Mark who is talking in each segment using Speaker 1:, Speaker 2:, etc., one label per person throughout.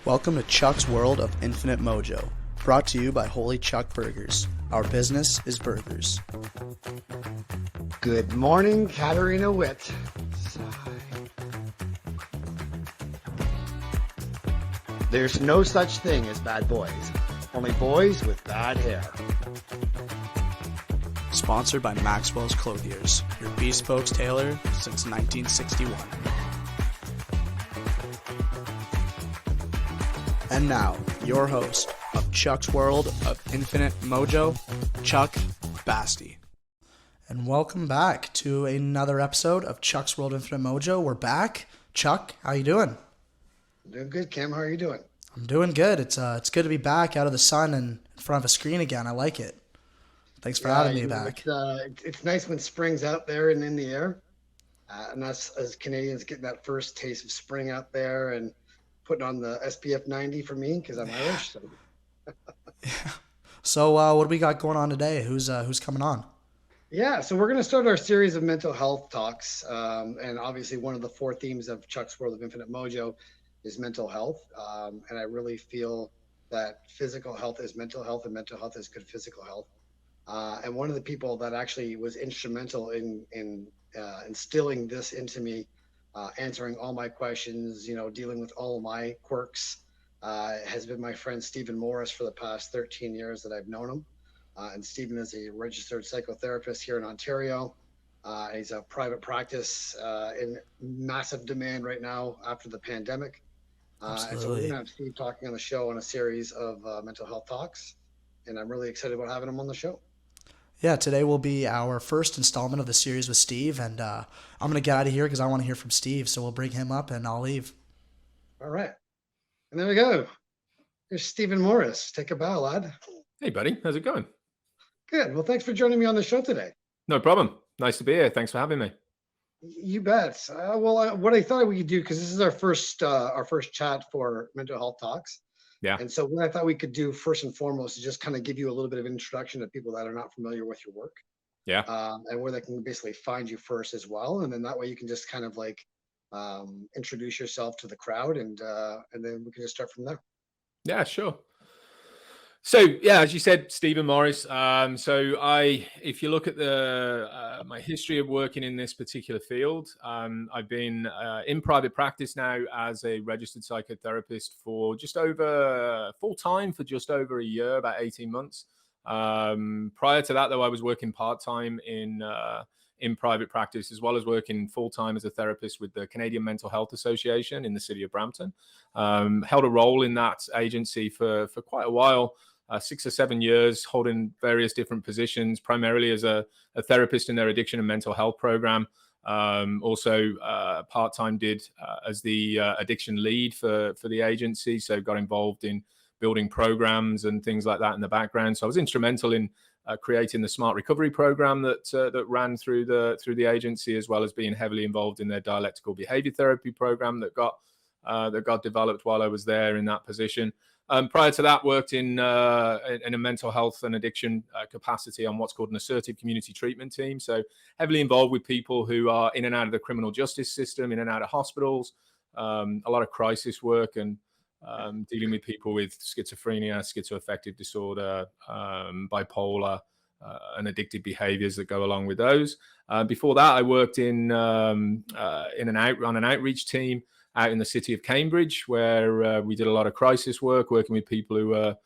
Speaker 1: Welcome to Chuck's World of Infinite Mojo, brought to you by Holy Chuck Burgers. Our business is burgers.
Speaker 2: Good morning, Katarina Witt. There's no such thing as bad boys, only boys with bad hair.
Speaker 1: Sponsored by Maxwell's Clothiers, your bespoke tailor since 1961. And now, your host of Chuck's World of Infinite Mojo, Chuck Bastie. And welcome back to another episode of Chuck's World of Infinite Mojo. We're back. Chuck, how you doing?
Speaker 2: Doing good, Cam. How are you doing?
Speaker 1: I'm doing good. It's good to be back out of the sun and in front of a screen again. I like it. Thanks for having me back.
Speaker 2: It's nice when spring's out there and in the air. And us as Canadians getting that first taste of spring out there and putting on the SPF 90 for me because I'm Irish. So.
Speaker 1: Yeah. So what do we got going on today? Who's coming on?
Speaker 2: Yeah, so we're going to start our series of mental health talks. And obviously one of the four themes of Chuck's World of Infinite Mojo is mental health. And I really feel that physical health is mental health and mental health is good physical health. And one of the people that actually was instrumental in instilling this into me, answering all my questions, dealing with all of my quirks, has been my friend Steven Morris for the past 13 years that I've known him. And Steven is a registered psychotherapist here in Ontario. He's a private practice in massive demand right now after the pandemic. And so we're going to have Steve talking on the show on a series of mental health talks. And I'm really excited about having him on the show.
Speaker 1: Yeah, today will be our first installment of the series with Steve, and I'm going to get out of here because I want to hear from Steve, so we'll bring him up and I'll leave.
Speaker 2: All right. And there we go. Here's Steven Morris. Take a bow, lad.
Speaker 3: Hey, buddy. How's it going?
Speaker 2: Good. Well, thanks for joining me on the show today.
Speaker 3: No problem. Nice to be here. Thanks for having me.
Speaker 2: You bet. What I thought we could do, because this is our first chat for mental health talks.
Speaker 3: Yeah.
Speaker 2: And so what I thought we could do first and foremost is just kind of give you a little bit of introduction to people that are not familiar with your work.
Speaker 3: Yeah.
Speaker 2: And where they can basically find you first as well. And then that way you can just kind of like introduce yourself to the crowd and then we can just start from there.
Speaker 3: Yeah, sure. So yeah, as you said, Steven Morris. If you look at my history of working in this particular field, I've been in private practice now as a registered psychotherapist for just over full-time for just over a year, about 18 months. Prior to that, though, I was working part-time in private practice, as well as working full-time as a therapist with the Canadian Mental Health Association in the city of Brampton. Held a role in that agency for quite a while. 6 or 7 years, holding various different positions, primarily as a therapist in their addiction and mental health program. Also part-time did as the addiction lead for the agency. So got involved in building programs and things like that in the background. So I was instrumental in creating the SMART Recovery program that ran through the agency, as well as being heavily involved in their Dialectical Behaviour Therapy program that got developed while I was there in that position. Prior to that, worked in a mental health and addiction capacity on what's called an assertive community treatment team. So heavily involved with people who are in and out of the criminal justice system, in and out of hospitals, a lot of crisis work and dealing with people with schizophrenia, schizoaffective disorder, bipolar, and addictive behaviors that go along with those. Before that, I worked on an outreach team out in the city of Cambridge, where we did a lot of crisis work, working with people who were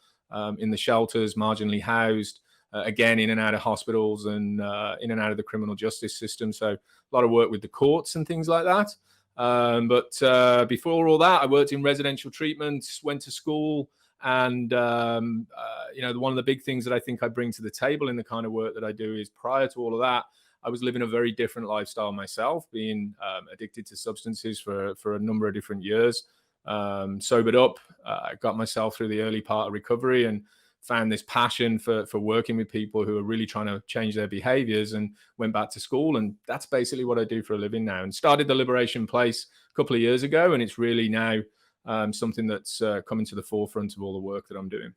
Speaker 3: in the shelters, marginally housed, again, in and out of hospitals and in and out of the criminal justice system. So a lot of work with the courts and things like that. But before all that, I worked in residential treatment, went to school, and one of the big things that I think I bring to the table in the kind of work that I do is, prior to all of that, I was living a very different lifestyle myself, being addicted to substances for a number of different years. Sobered up, got myself through the early part of recovery and found this passion for working with people who are really trying to change their behaviors, and went back to school. And that's basically what I do for a living now, and started the Liberation Place a couple of years ago. And it's really now something that's coming to the forefront of all the work that I'm doing.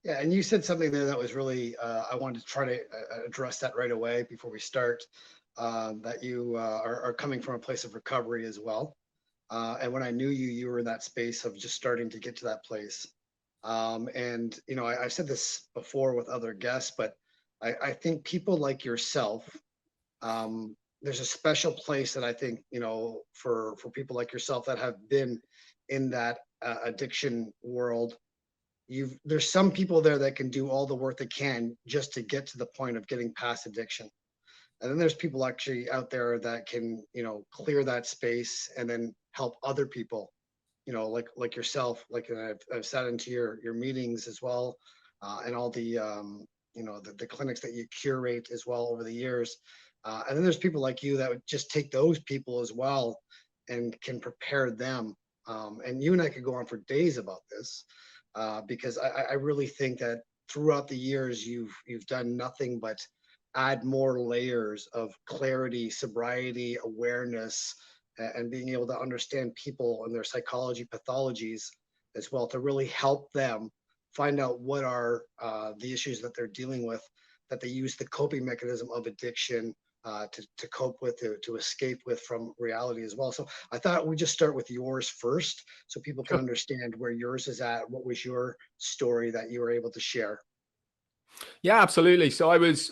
Speaker 2: Yeah, and you said something there that was really, I wanted to try to address that right away before we start, that you are coming from a place of recovery as well. And when I knew you, you were in that space of just starting to get to that place. And, you know, I've said this before with other guests, but I think people like yourself, there's a special place that I think, you know, for people like yourself that have been in that addiction world. There's some people there that can do all the work they can just to get to the point of getting past addiction. And then there's people actually out there that can, you know, clear that space and then help other people, you know, like yourself. Like, and I've sat into your meetings as well, and all the you know, the clinics that you curate as well over the years. And then there's people like you that would just take those people as well and can prepare them. And you and I could go on for days about this, because I really think that throughout the years you've done nothing but add more layers of clarity, sobriety, awareness, and being able to understand people and their psychology pathologies as well, to really help them find out what are the issues that they're dealing with, that they use the coping mechanism of addiction to cope with, to escape with from reality as well. So I thought we'd just start with yours first so people can
Speaker 3: Sure.
Speaker 2: understand where yours is at. What was your story that you were able to share?
Speaker 3: Yeah, absolutely. So I was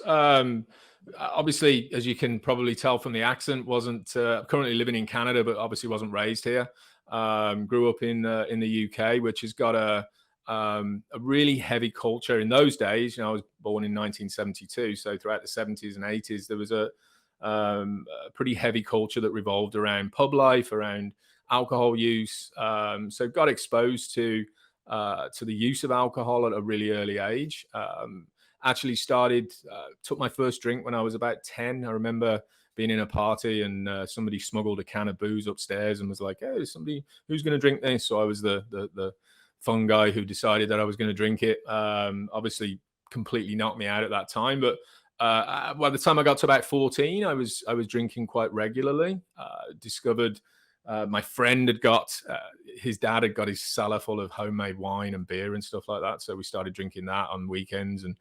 Speaker 3: obviously, as you can probably tell from the accent, wasn't currently living in Canada, but obviously wasn't raised here. Grew up in the UK, which has got a really heavy culture in those days. You know, I was born in 1972, so throughout the 70s and 80s, there was a pretty heavy culture that revolved around pub life, around alcohol use. So got exposed to the use of alcohol at a really early age. Actually took my first drink when I was about 10. I remember being in a party and somebody smuggled a can of booze upstairs and was like, "Hey, there's somebody who's going to drink this." So I was the fun guy who decided that I was going to drink it. Obviously, completely knocked me out at that time. But by the time I got to about 14, I was drinking quite regularly. Discovered my friend had got his dad had got his cellar full of homemade wine and beer and stuff like that. So we started drinking that on weekends and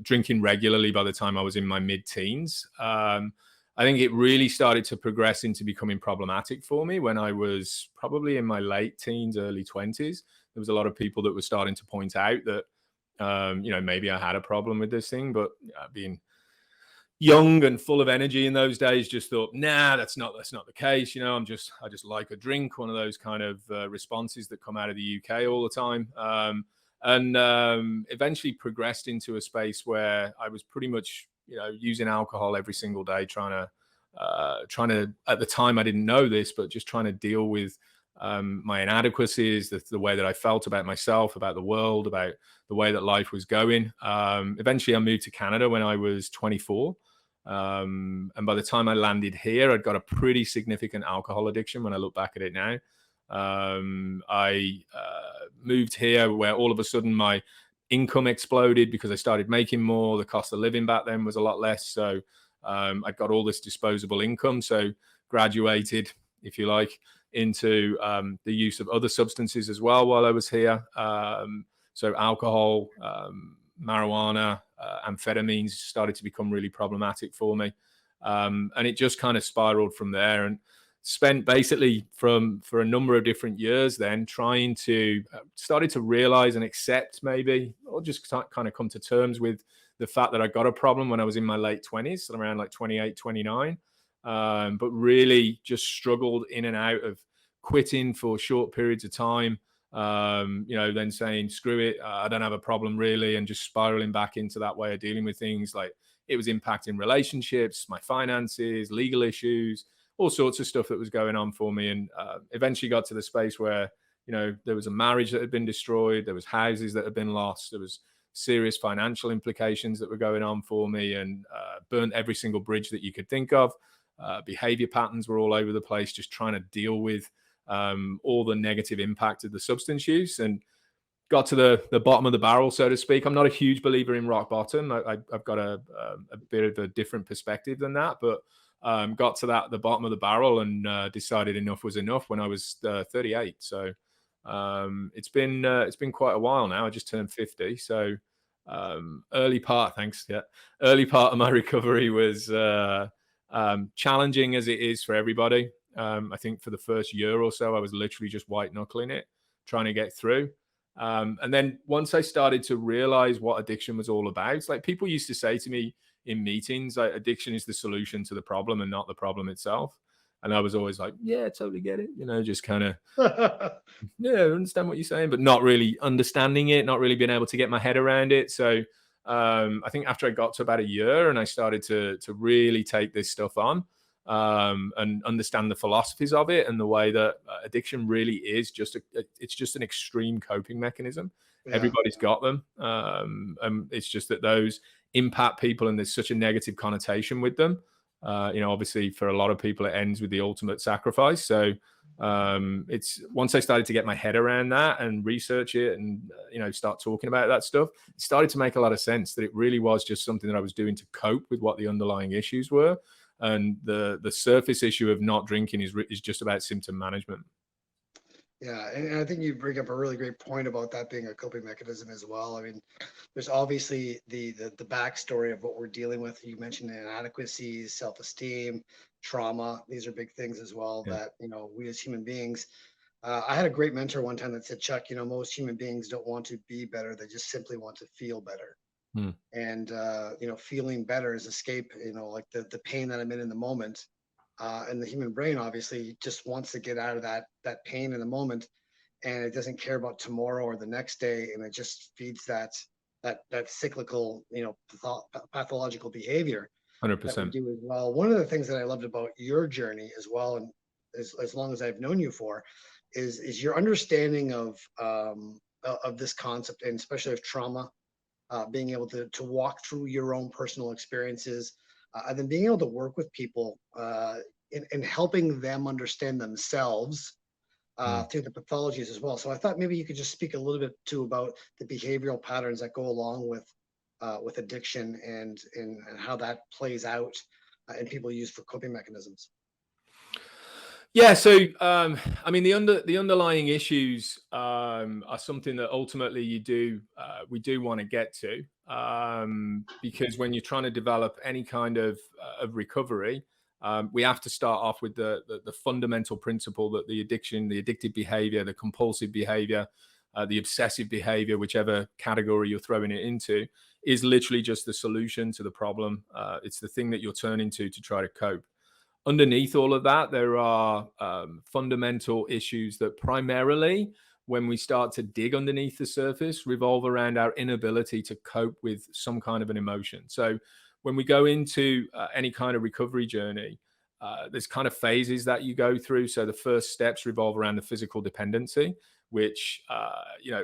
Speaker 3: drinking regularly by the time I was in my mid-teens. I think it really started to progress into becoming problematic for me when I was probably in my late teens, early 20s. There was a lot of people that were starting to point out that, you know, maybe I had a problem with this thing, but being young and full of energy in those days, just thought, nah, that's not the case. You know, I just like a drink, one of those kind of responses that come out of the UK all the time. And eventually progressed into a space where I was pretty much, you know, using alcohol every single day, trying to, at the time I didn't know this, but just trying to deal with my inadequacies, the way that I felt about myself, about the world, about the way that life was going. Eventually I moved to Canada when I was 24. And by the time I landed here, I'd got a pretty significant alcohol addiction when I look back at it now. I moved here where all of a sudden my income exploded because I started making more. The cost of living back then was a lot less. So I got all this disposable income. So graduated, if you like, into the use of other substances as well while I was here. So alcohol, marijuana, amphetamines started to become really problematic for me. And it just kind of spiraled from there, and spent basically for a number of different years then trying to started to realize and accept, maybe, or just kind of come to terms with the fact that I got a problem when I was in my late 20s, around like 28, 29. But really just struggled in and out of quitting for short periods of time. You know, then saying, screw it, I don't have a problem really, and just spiraling back into that way of dealing with things. Like, it was impacting relationships, my finances, legal issues, all sorts of stuff that was going on for me. And eventually got to the space where, you know, there was a marriage that had been destroyed, there was houses that had been lost, there was serious financial implications that were going on for me, and burnt every single bridge that you could think of. Behavior patterns were all over the place, just trying to deal with all the negative impact of the substance use, and got to the bottom of the barrel, so to speak. I'm not a huge believer in rock bottom. I've got a bit of a different perspective than that, but got to the bottom of the barrel and decided enough was enough when I was 38. So it's been quite a while now. I just turned 50. So early part of my recovery was challenging, as it is for everybody. I think for the first year or so, I was literally just white knuckling it, trying to get through. And then once I started to realize what addiction was all about, like people used to say to me in meetings, like, addiction is the solution to the problem and not the problem itself. And I was always like, yeah, totally get it. Just kind of, yeah, I understand what you're saying, but not really understanding it, not really being able to get my head around it. So I think after I got to about a year and I started to really take this stuff on, and understand the philosophies of it and the way that addiction really is it's just an extreme coping mechanism. Yeah. Everybody's got them. And it's just that those impact people and there's such a negative connotation with them. Obviously for a lot of people, it ends with the ultimate sacrifice. So it's once I started to get my head around that and research it and, start talking about that stuff, it started to make a lot of sense that it really was just something that I was doing to cope with what the underlying issues were. And the surface issue of not drinking is just about symptom management.
Speaker 2: Yeah, and I think you bring up a really great point about that being a coping mechanism as well. I mean, there's obviously the backstory of what we're dealing with. You mentioned inadequacies, self-esteem, trauma. These are big things as well. Yeah. That we as human beings. I had a great mentor one time that said, Chuck, most human beings don't want to be better; they just simply want to feel better. And feeling better is escape. Like the pain that I'm in the moment. And the human brain obviously just wants to get out of that pain in the moment, and it doesn't care about tomorrow or the next day, and it just feeds that cyclical, pathological behavior.
Speaker 3: 100%.
Speaker 2: That we do as well. One of the things that I loved about your journey as well, and as long as I've known you for, is your understanding of this concept, and especially of trauma, being able to walk through your own personal experiences. And then being able to work with people in helping them understand themselves through the pathologies as well. So I thought maybe you could just speak a little bit too about the behavioral patterns that go along with addiction and how that plays out and people use for coping mechanisms.
Speaker 3: Yeah, so I mean, the underlying issues are something that ultimately we do want to get to, because when you're trying to develop any kind of recovery, we have to start off with the fundamental principle that the addictive behavior, the compulsive behavior, the obsessive behavior, whichever category you're throwing it into, is literally just the solution to the problem. It's the thing that you're turning to try to cope. Underneath all of that, there are fundamental issues that primarily, when we start to dig underneath the surface, revolve around our inability to cope with some kind of an emotion. So when we go into any kind of recovery journey, there's kind of phases that you go through. So the first steps revolve around the physical dependency, which,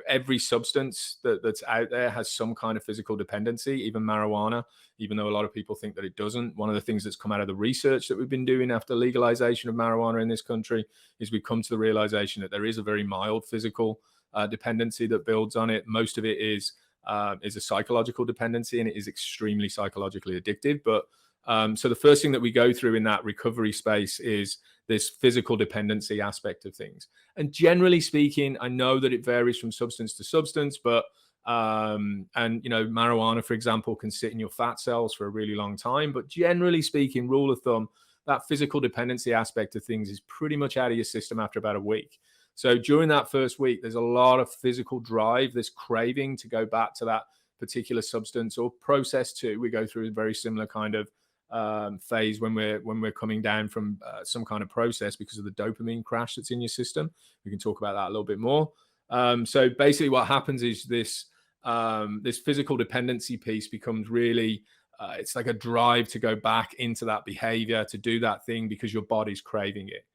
Speaker 3: every substance that's out there has some kind of physical dependency, even marijuana, even though a lot of people think that it doesn't. One of the things that's come out of the research that we've been doing after legalization of marijuana in this country is we've come to the realization that there is a very mild physical dependency that builds on it. Most of it is a psychological dependency, and it is extremely psychologically addictive. But so the first thing that we go through in that recovery space is this physical dependency aspect of things. And generally speaking, I know that it varies from substance to substance, but marijuana, for example, can sit in your fat cells for a really long time. But generally speaking, rule of thumb, that physical dependency aspect of things is pretty much out of your system after about a week. So during that first week, there's a lot of physical drive, this craving to go back to that particular substance or process too. We go through a very similar kind of phase when we're coming down from some kind of process because of the dopamine crash that's in your system. We can talk about that a little bit more. So basically what happens is this physical dependency piece becomes really it's like a drive to go back into that behavior, to do that thing because your body's craving it.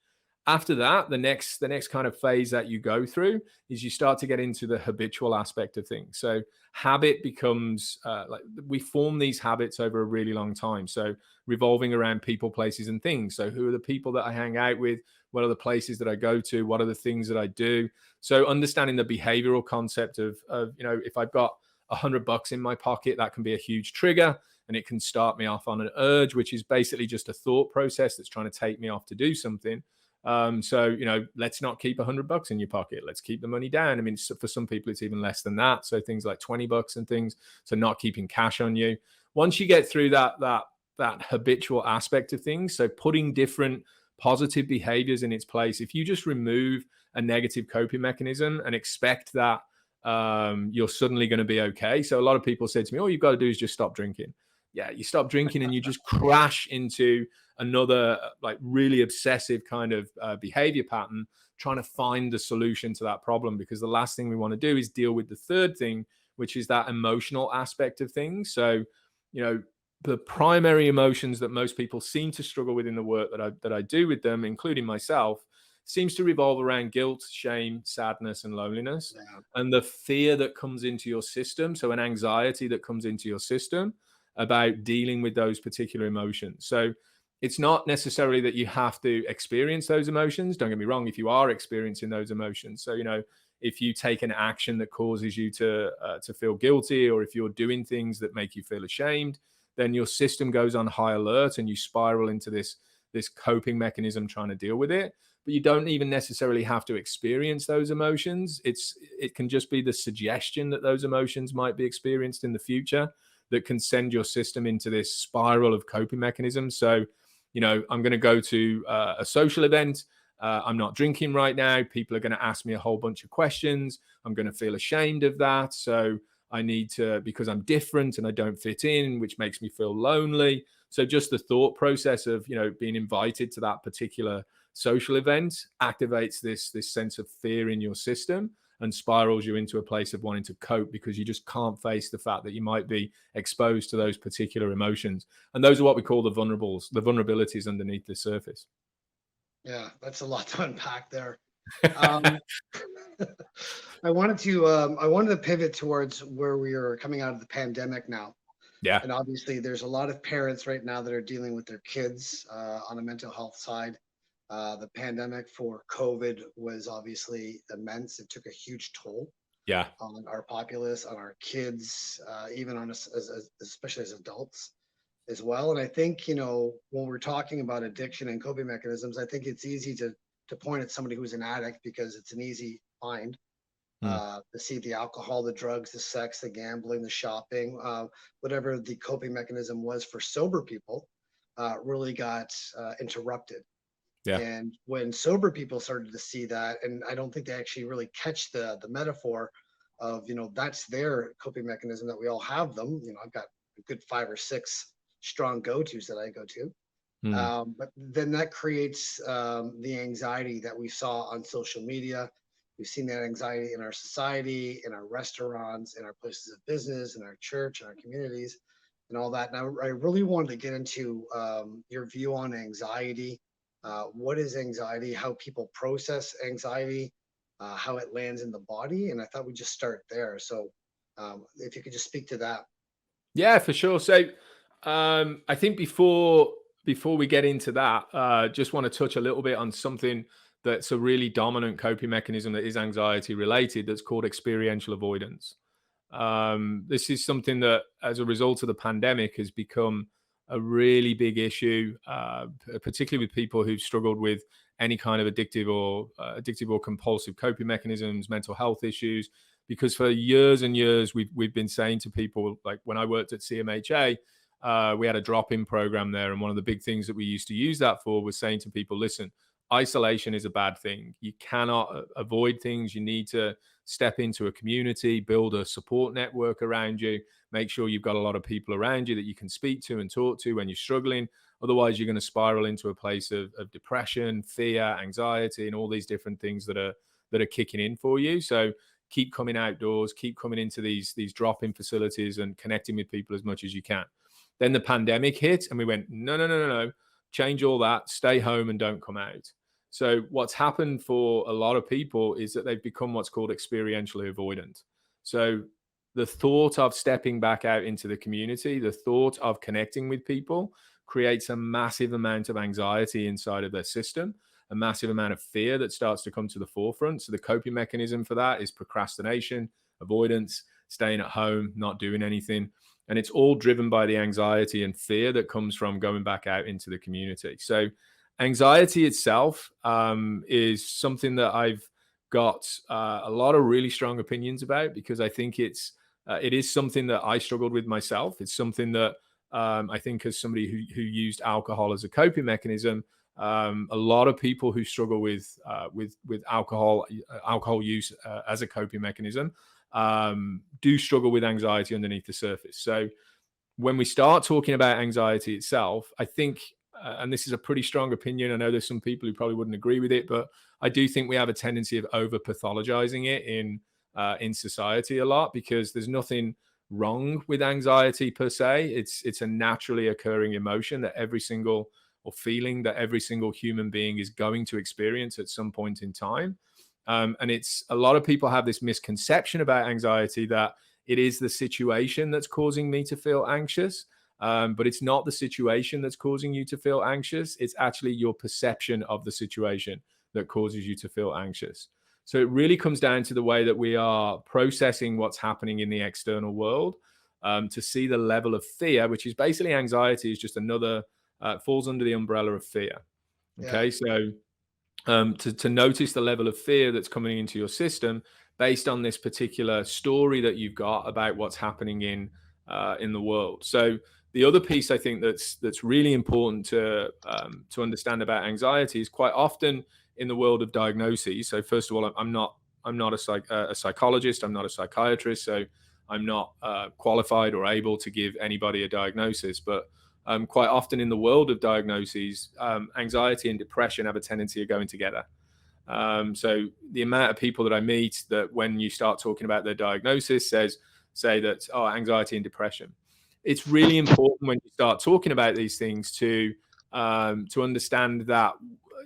Speaker 3: After that, the next kind of phase that you go through is you start to get into the habitual aspect of things. So habit becomes like we form these habits over a really long time. So revolving around people, places, and things. So who are the people that I hang out with? What are the places that I go to? What are the things that I do? So understanding the behavioral concept of if I've got $100 in my pocket, that can be a huge trigger, and it can start me off on an urge, which is basically just a thought process that's trying to take me off to do something. So, let's not keep $100 in your pocket. Let's keep the money down. I mean, for some people, it's even less than that. So things like $20 and things. So not keeping cash on you. Once you get through that habitual aspect of things, so putting different positive behaviors in its place. If you just remove a negative coping mechanism and expect that you're suddenly going to be okay. So a lot of people say to me, all you've got to do is just stop drinking. Yeah, you stop drinking and you just crash into another like really obsessive kind of behavior pattern, trying to find the solution to that problem, because the last thing we want to do is deal with the third thing, which is that emotional aspect of things. So, the primary emotions that most people seem to struggle with in the work that I do with them, including myself, seems to revolve around guilt, shame, sadness, and loneliness, and the fear that comes into your system. So an anxiety that comes into your system about dealing with those particular emotions. So it's not necessarily that you have to experience those emotions. Don't get me wrong, if you are experiencing those emotions. So, if you take an action that causes you to feel guilty, or if you're doing things that make you feel ashamed, then your system goes on high alert and you spiral into this coping mechanism trying to deal with it. But you don't even necessarily have to experience those emotions. It can just be the suggestion that those emotions might be experienced in the future that can send your system into this spiral of coping mechanisms. So, I'm going to go to a social event. I'm not drinking right now. People are going to ask me a whole bunch of questions. I'm going to feel ashamed of that. So I need to, because I'm different and I don't fit in, which makes me feel lonely. So just the thought process of, being invited to that particular social event activates this sense of fear in your system and spirals you into a place of wanting to cope, because you just can't face the fact that you might be exposed to those particular emotions. And those are what we call the vulnerabilities underneath the surface.
Speaker 2: Yeah, that's a lot to unpack there. I wanted to pivot towards where we are coming out of the pandemic now.
Speaker 3: Yeah.
Speaker 2: And obviously there's a lot of parents right now that are dealing with their kids on a mental health side. The pandemic for COVID was obviously immense. It took a huge toll on our populace, on our kids, even on us, especially as adults as well. And I think, when we're talking about addiction and coping mechanisms, I think it's easy to point at somebody who's an addict because it's an easy find. To see the alcohol, the drugs, the sex, the gambling, the shopping, whatever the coping mechanism was for sober people, really got interrupted.
Speaker 3: Yeah.
Speaker 2: And when sober people started to see that, and I don't think they actually really catch the metaphor of, that's their coping mechanism, that we all have them. I've got a good 5 or 6 strong go-tos that I go to. But then that creates the anxiety that we saw on social media. We've seen that anxiety in our society, in our restaurants, in our places of business, in our church, in our communities, and all that. And I really wanted to get into your view on anxiety. What is anxiety? How people process anxiety? How it lands in the body? And I thought we'd just start there. So if you could just speak to that.
Speaker 3: Yeah, for sure. So I think before we get into that, just want to touch a little bit on something that's a really dominant coping mechanism that is anxiety related, that's called experiential avoidance. This is something that, as a result of the pandemic, has become a really big issue, particularly with people who've struggled with any kind of addictive or compulsive coping mechanisms, mental health issues. Because for years and years, we've been saying to people, like when I worked at CMHA, we had a drop-in program there, and one of the big things that we used to use that for was saying to people, listen, isolation is a bad thing. You cannot avoid things. You need to step into a community, build a support network around you, make sure you've got a lot of people around you that you can speak to and talk to when you're struggling. Otherwise, you're going to spiral into a place of depression, fear, anxiety, and all these different things that are kicking in for you. So keep coming outdoors, keep coming into these drop-in facilities and connecting with people as much as you can. Then the pandemic hit and we went, no, change all that, stay home and don't come out. So what's happened for a lot of people is that they've become what's called experientially avoidant. So the thought of stepping back out into the community, the thought of connecting with people creates a massive amount of anxiety inside of their system, a massive amount of fear that starts to come to the forefront. So the coping mechanism for that is procrastination, avoidance, staying at home, not doing anything. And it's all driven by the anxiety and fear that comes from going back out into the community. So anxiety itself is something that I've got a lot of really strong opinions about, because I think it is something that I struggled with myself. It's something that I think, as somebody who used alcohol as a coping mechanism, A lot of people who struggle with alcohol use as a coping mechanism do struggle with anxiety underneath the surface. So when we start talking about anxiety itself, I think, and this is a pretty strong opinion, I know there's some people who probably wouldn't agree with it, but I do think we have a tendency of over pathologizing it in society a lot, because there's nothing wrong with anxiety per se. It's a naturally occurring emotion that every single feeling that every single human being is going to experience at some point in time. And it's a lot of people have this misconception about anxiety that it is the situation that's causing me to feel anxious. But it's not the situation that's causing you to feel anxious. It's actually your perception of the situation that causes you to feel anxious. So it really comes down to the way that we are processing what's happening in the external world, to see the level of fear, which is basically anxiety is just another, falls under the umbrella of fear. Okay. Yeah. So to notice the level of fear that's coming into your system based on this particular story that you've got about what's happening in the world. So the other piece I think that's really important to understand about anxiety is quite often in the world of diagnoses. So first of all, I'm not a psychologist. I'm not a psychiatrist. So I'm not qualified or able to give anybody a diagnosis. But quite often in the world of diagnoses, anxiety and depression have a tendency of going together. So the amount of people that I meet that when you start talking about their diagnosis say that, oh, anxiety and depression. It's really important when you start talking about these things to understand that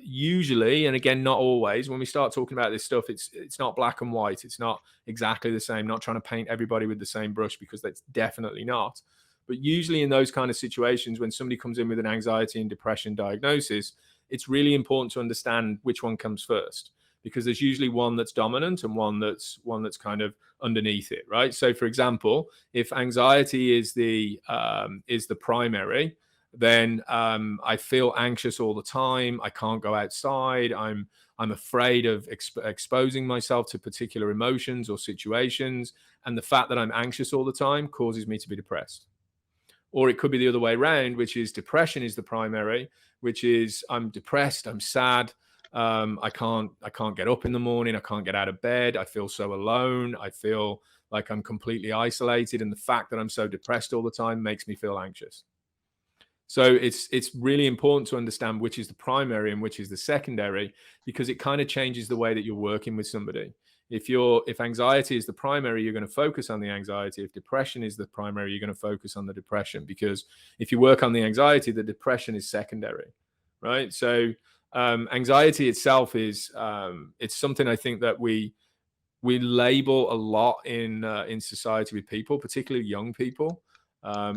Speaker 3: usually, and again, not always, when we start talking about this stuff, it's not black and white. It's not exactly the same, not trying to paint everybody with the same brush, because that's definitely not. But usually in those kind of situations, when somebody comes in with an anxiety and depression diagnosis, it's really important to understand which one comes first, because there's usually one that's dominant and one that's kind of underneath it, right? So for example, if anxiety is the primary, then I feel anxious all the time. I can't go outside. I'm afraid of exposing myself to particular emotions or situations. And the fact that I'm anxious all the time causes me to be depressed. Or it could be the other way around, which is depression is the primary, which is I'm depressed, I'm sad, I can't get up in the morning, I can't get out of bed, I feel so alone, I feel like I'm completely isolated, and the fact that I'm so depressed all the time makes me feel anxious. So it's really important to understand which is the primary and which is the secondary, because it kind of changes the way that you're working with somebody. If anxiety is the primary, you're going to focus on the anxiety. If depression is the primary, you're going to focus on the depression, because if you work on the anxiety, the depression is secondary, right? So anxiety itself is it's something I think that we label a lot in society with people, particularly young people.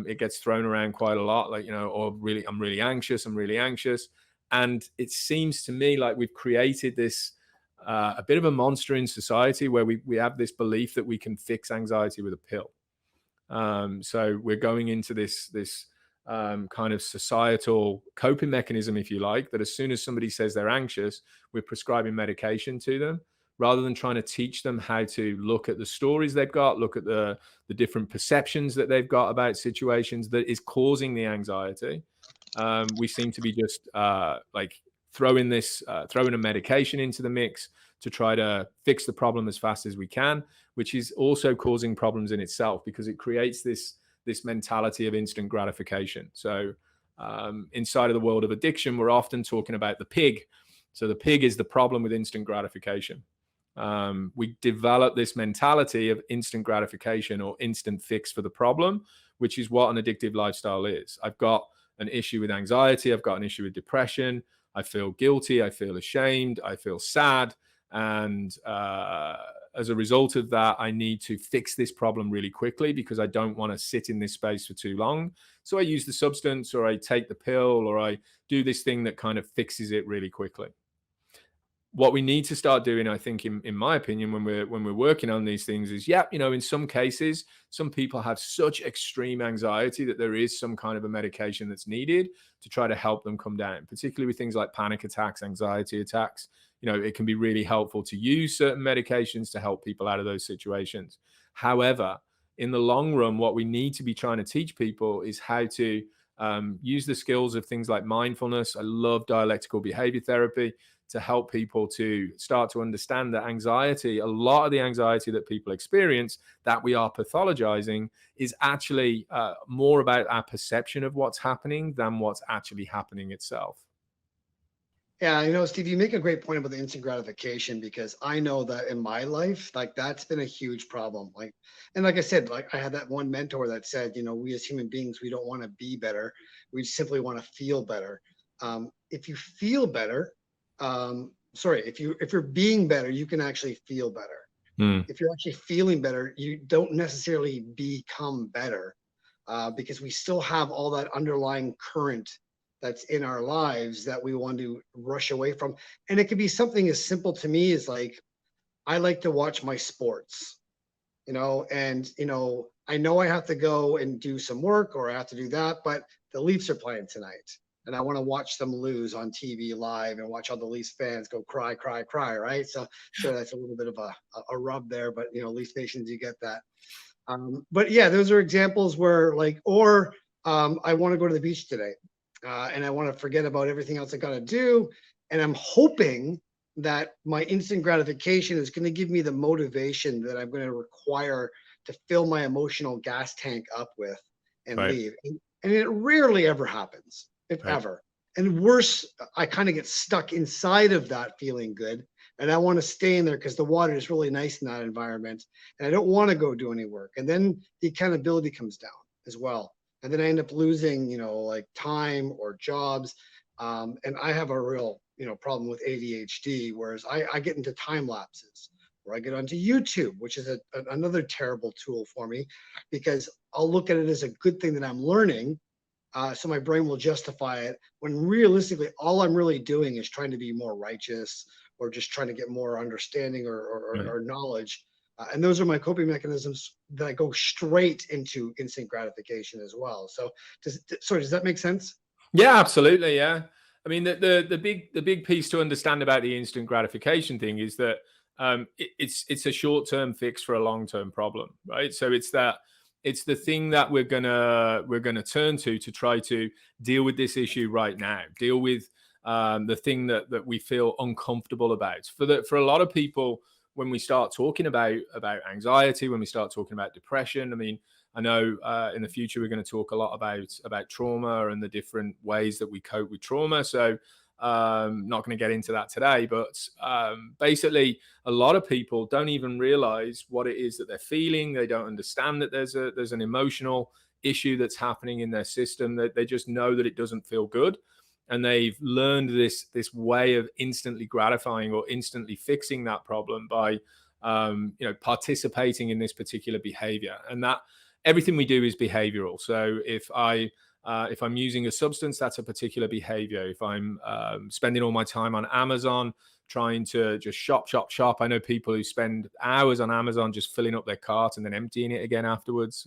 Speaker 3: It gets thrown around quite a lot, like, or really, I'm really anxious. And it seems to me like we've created this a bit of a monster in society where we have this belief that we can fix anxiety with a pill. So we're going into this kind of societal coping mechanism, if you like, that as soon as somebody says they're anxious, we're prescribing medication to them, rather than trying to teach them how to look at the stories they've got, look at the different perceptions that they've got about situations that is causing the anxiety. We seem to be just like throwing a medication into the mix to try to fix the problem as fast as we can, which is also causing problems in itself, because it creates this mentality of instant gratification. So inside of the world of addiction, we're often talking about the pig. So the pig is the problem with instant gratification. We develop this mentality of instant gratification or instant fix for the problem, which is what an addictive lifestyle is. I've got an issue with anxiety. I've got an issue with depression. I feel guilty. I feel ashamed. I feel sad. And as a result of that, I need to fix this problem really quickly, because I don't want to sit in this space for too long. So I use the substance, or I take the pill, or I do this thing that kind of fixes it really quickly. What we need to start doing, I think, in my opinion, when we're working on these things is, in some cases, some people have such extreme anxiety that there is some kind of a medication that's needed to try to help them come down, particularly with things like panic attacks, anxiety attacks. It can be really helpful to use certain medications to help people out of those situations. However, in the long run, what we need to be trying to teach people is how to use the skills of things like mindfulness. I love dialectical behaviour therapy to help people to start to understand that anxiety, a lot of the anxiety that people experience that we are pathologizing, is actually more about our perception of what's happening than what's actually happening itself.
Speaker 2: Yeah, Steve, you make a great point about the instant gratification, because I know that in my life, like, that's been a huge problem. And like I said, like, I had that one mentor that said, we as human beings, we don't want to be better. We simply want to feel better. If you feel better, if you're being better, you can actually feel better. If you're actually feeling better, you don't necessarily become better, because we still have all that underlying current that's in our lives that we want to rush away from. And it could be something as simple to me as, like, I like to watch my sports, and I know I have to go and do some work, or I have to do that, but the Leafs are playing tonight, and I want to watch them lose on TV live and watch all the Leafs fans go cry, cry, cry, right? So sure, that's a little bit of a rub there, but Leafs nations, you get that. But yeah, those are examples where, like, or I want to go to the beach today. And I want to forget about everything else I got to do. And I'm hoping that my instant gratification is going to give me the motivation that I'm going to require to fill my emotional gas tank up with and leave. And it rarely ever happens, if ever. And worse, I kind of get stuck inside of that feeling good. And I want to stay in there because the water is really nice in that environment. And I don't want to go do any work. And then the accountability comes down as well. And then I end up losing, like, time or jobs. And I have a real, problem with ADHD, whereas I get into time lapses, or I get onto YouTube, which is another terrible tool for me, because I'll look at it as a good thing that I'm learning. So my brain will justify it, when realistically, all I'm really doing is trying to be more righteous, or just trying to get more understanding or knowledge. And those are my coping mechanisms that go straight into instant gratification as well. So does that make sense?
Speaker 3: Yeah, absolutely. Yeah. I mean, the big piece to understand about the instant gratification thing is that it's a short-term fix for a long-term problem, right? So it's the thing that we're gonna turn to try to deal with this issue right now, deal with the thing that we feel uncomfortable about. For a lot of people, when we start talking about anxiety, when we start talking about depression, I mean, I know in the future we're going to talk a lot about trauma and the different ways that we cope with trauma. So not going to get into that today, but basically a lot of people don't even realize what it is that they're feeling. They don't understand that there's an emotional issue that's happening in their system, that they just know that it doesn't feel good. And they've learned this way of instantly gratifying or instantly fixing that problem by, participating in this particular behavior. And that everything we do is behavioral. So if I'm using a substance, that's a particular behavior. If I'm spending all my time on Amazon, trying to just shop. I know people who spend hours on Amazon just filling up their cart and then emptying it again afterwards,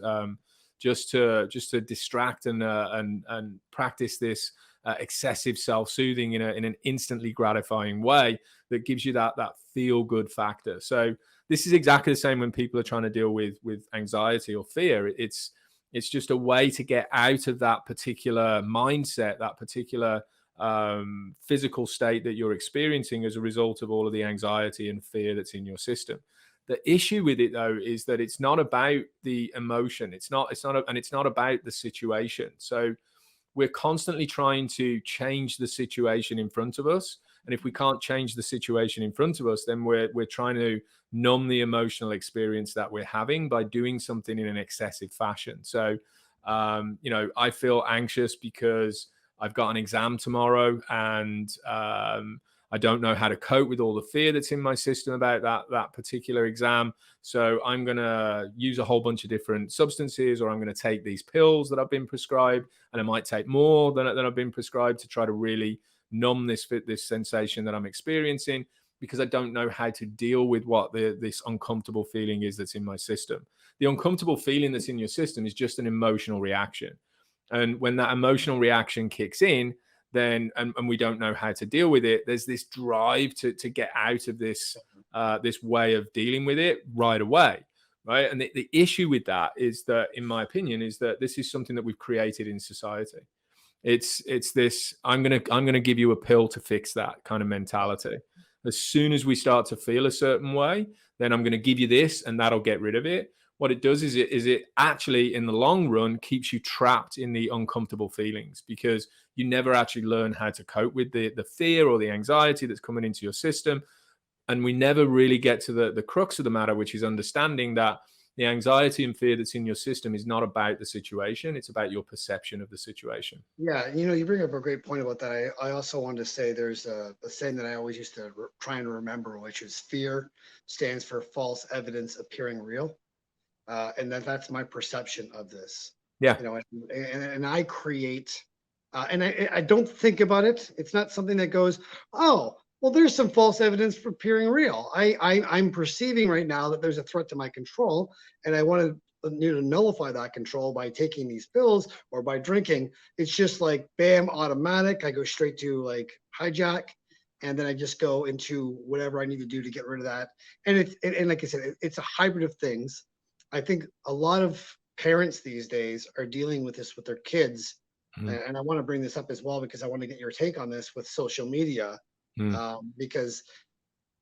Speaker 3: just to distract and practice this excessive self-soothing in an instantly gratifying way that gives you that feel-good factor. So this is exactly the same when people are trying to deal with anxiety or fear. It's just a way to get out of that particular mindset, that particular physical state that you're experiencing as a result of all of the anxiety and fear that's in your system. The issue with it, though, is that it's not about the emotion. It's not about the situation. So we're constantly trying to change the situation in front of us. And if we can't change the situation in front of us, then we're trying to numb the emotional experience that we're having by doing something in an excessive fashion. So, I feel anxious because I've got an exam tomorrow, and I don't know how to cope with all the fear that's in my system about that particular exam. So I'm going to use a whole bunch of different substances, or I'm going to take these pills that I've been prescribed, and I might take more than I've been prescribed to try to really numb this sensation that I'm experiencing, because I don't know how to deal with what this uncomfortable feeling is that's in my system. The uncomfortable feeling that's in your system is just an emotional reaction. And when that emotional reaction kicks in, then and we don't know how to deal with it, there's this drive to get out of this way of dealing with it right away, right? And the issue with that is that, in my opinion, is that this is something that we've created in society. It's this, I'm gonna give you a pill to fix that kind of mentality. As soon as we start to feel a certain way, then I'm gonna give you this and that'll get rid of it. What it does is it actually in the long run keeps you trapped in the uncomfortable feelings, because you never actually learn how to cope with the fear or the anxiety that's coming into your system. And we never really get to the crux of the matter, which is understanding that the anxiety and fear that's in your system is not about the situation. It's about your perception of the situation.
Speaker 2: Yeah, you bring up a great point about that. I also wanted to say there's a saying that I always used to try and remember, which is fear stands for false evidence appearing real. And that's my perception of this.
Speaker 3: Yeah.
Speaker 2: And I create, and I don't think about it. It's not something that goes, oh, well, there's some false evidence for appearing real. I'm perceiving right now that there's a threat to my control, and I want to nullify that control by taking these pills or by drinking. It's just like, bam, automatic. I go straight to like hijack, and then I just go into whatever I need to do to get rid of that. And and like I said, it's a hybrid of things. I think a lot of parents these days are dealing with this with their kids. And I want to bring this up as well, because I want to get your take on this with social media. Because,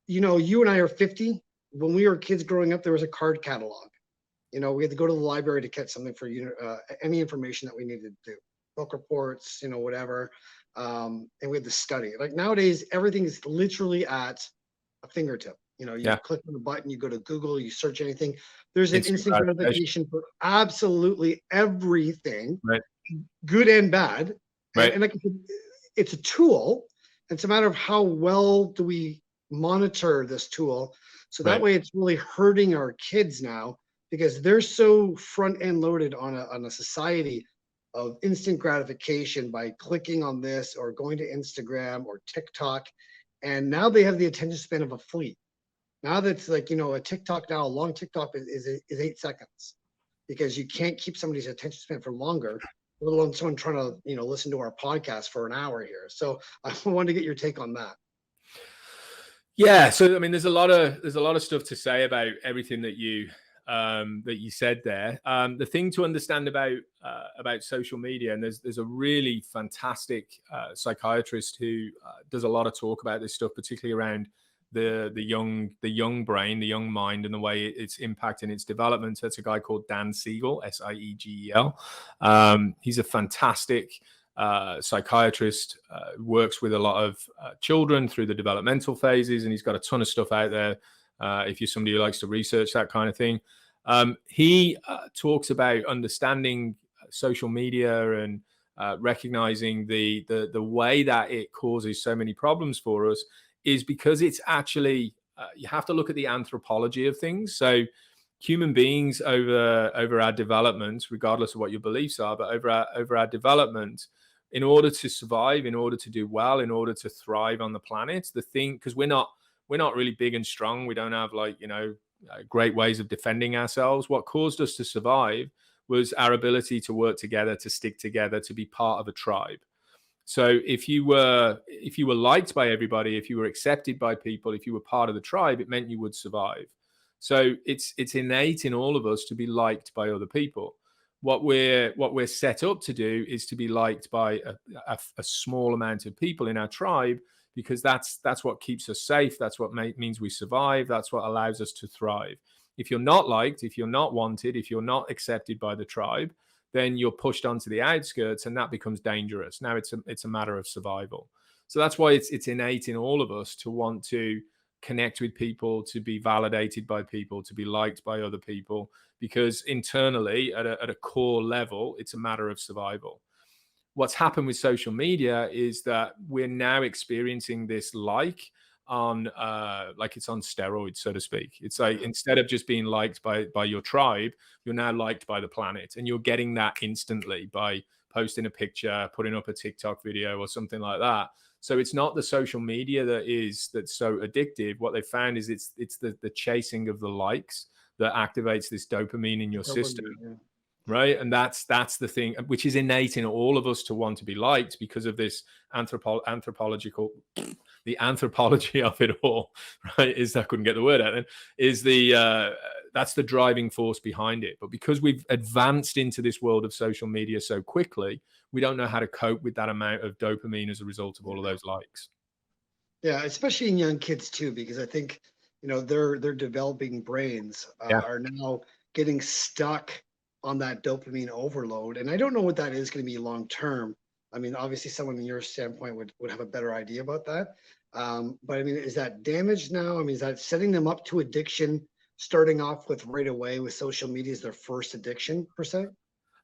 Speaker 2: you and I are 50. When we were kids growing up, there was a card catalog. We had to go to the library to catch something for any information that we needed to do, book reports, whatever. And we had to study. Like nowadays, everything is literally at a fingertip. You click on the button, you go to Google, you search anything. There's an instant gratification for absolutely everything,
Speaker 3: right,
Speaker 2: good and bad.
Speaker 3: Right.
Speaker 2: And like I said, it's a tool. It's a matter of how well do we monitor this tool. So that way it's really hurting our kids now, because they're so front end loaded on a society of instant gratification by clicking on this or going to Instagram or TikTok. And now they have the attention span of a flea. Now that's like, a TikTok now, a long TikTok is 8 seconds, because you can't keep somebody's attention span for longer, let alone someone trying to, listen to our podcast for an hour here. So I wanted to get your take on that.
Speaker 3: Yeah. So, I mean, there's a lot of stuff to say about everything that you said there. The thing to understand about social media, and there's a really fantastic psychiatrist who does a lot of talk about this stuff, particularly around the young brain, the young mind, and the way it's impacting its development. That's a guy called Dan Siegel, Siegel. He's a fantastic psychiatrist, works with a lot of children through the developmental phases, and he's got a ton of stuff out there. If you're somebody who likes to research that kind of thing, he talks about understanding social media and recognizing the way that it causes so many problems for us is because it's actually you have to look at the anthropology of things. So human beings over our development, regardless of what your beliefs are, but over our development, in order to survive, in order to do well, in order to thrive on the planet, because we're not really big and strong. We don't have great ways of defending ourselves. What caused us to survive was our ability to work together, to stick together, to be part of a tribe. So if you were liked by everybody, if you were accepted by people, if you were part of the tribe, it meant you would survive. So it's innate in all of us to be liked by other people. What we're set up to do is to be liked by a small amount of people in our tribe, because that's what keeps us safe. That's what means we survive. That's what allows us to thrive. If you're not liked, if you're not wanted, if you're not accepted by the tribe, then you're pushed onto the outskirts, and that becomes dangerous. Now it's a matter of survival. So that's why it's innate in all of us to want to connect with people, to be validated by people, to be liked by other people, because internally at a core level, it's a matter of survival. What's happened with social media is that we're now experiencing this like it's on steroids, so to speak. It's like, instead of just being liked by your tribe, you're now liked by the planet, and you're getting that instantly by posting a picture, putting up a TikTok video or something like that. So it's not the social media that's so addictive. What they found is it's the chasing of the likes that activates this dopamine in your system. Yeah. Right. And that's the thing, which is innate in all of us to want to be liked because of this anthropological the anthropology of it all, right, is, I couldn't get the word out then, is that's the driving force behind it. But because we've advanced into this world of social media so quickly, we don't know how to cope with that amount of dopamine as a result of all of those likes.
Speaker 2: Yeah, especially in young kids too, because I think, their developing brains
Speaker 3: Yeah.
Speaker 2: are now getting stuck on that dopamine overload. And I don't know what that is going to be long term. I mean, obviously someone in your standpoint would have a better idea about that. But I mean, is that damaged now? I mean, is that setting them up to addiction, starting off with right away with social media as their first addiction per se?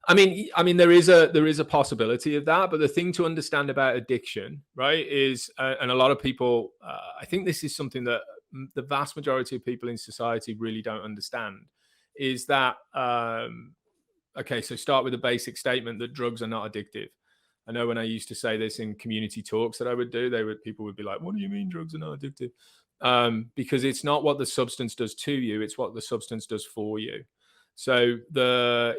Speaker 3: I mean, there is a possibility of that, but the thing to understand about addiction, right, is, and a lot of people, I think this is something that the vast majority of people in society really don't understand, is that, okay, so start with a basic statement that drugs are not addictive. I know when I used to say this in community talks that I would do, people would be like, "What do you mean drugs are not addictive?" Because it's not what the substance does to you; it's what the substance does for you. So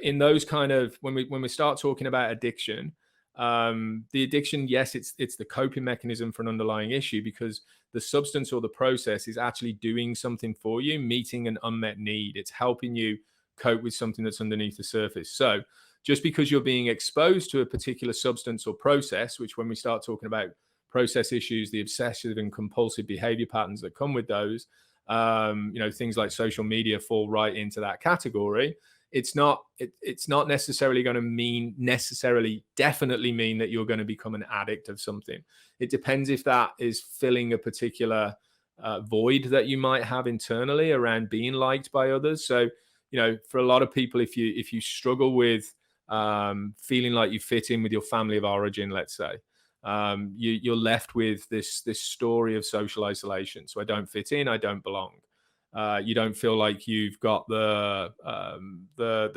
Speaker 3: in those kind of, when we start talking about addiction, the addiction, yes, it's the coping mechanism for an underlying issue, because the substance or the process is actually doing something for you, meeting an unmet need. It's helping you cope with something that's underneath the surface. So just because you're being exposed to a particular substance or process, which when we start talking about process issues, the obsessive and compulsive behavior patterns that come with those, things like social media fall right into that category. It's not necessarily going to definitely mean that you're going to become an addict of something. It depends if that is filling a particular void that you might have internally around being liked by others. So, for a lot of people, if you struggle with feeling like you fit in with your family of origin, let's say, you're left with this story of social isolation. So I don't fit in, I don't belong. You don't feel like you've got the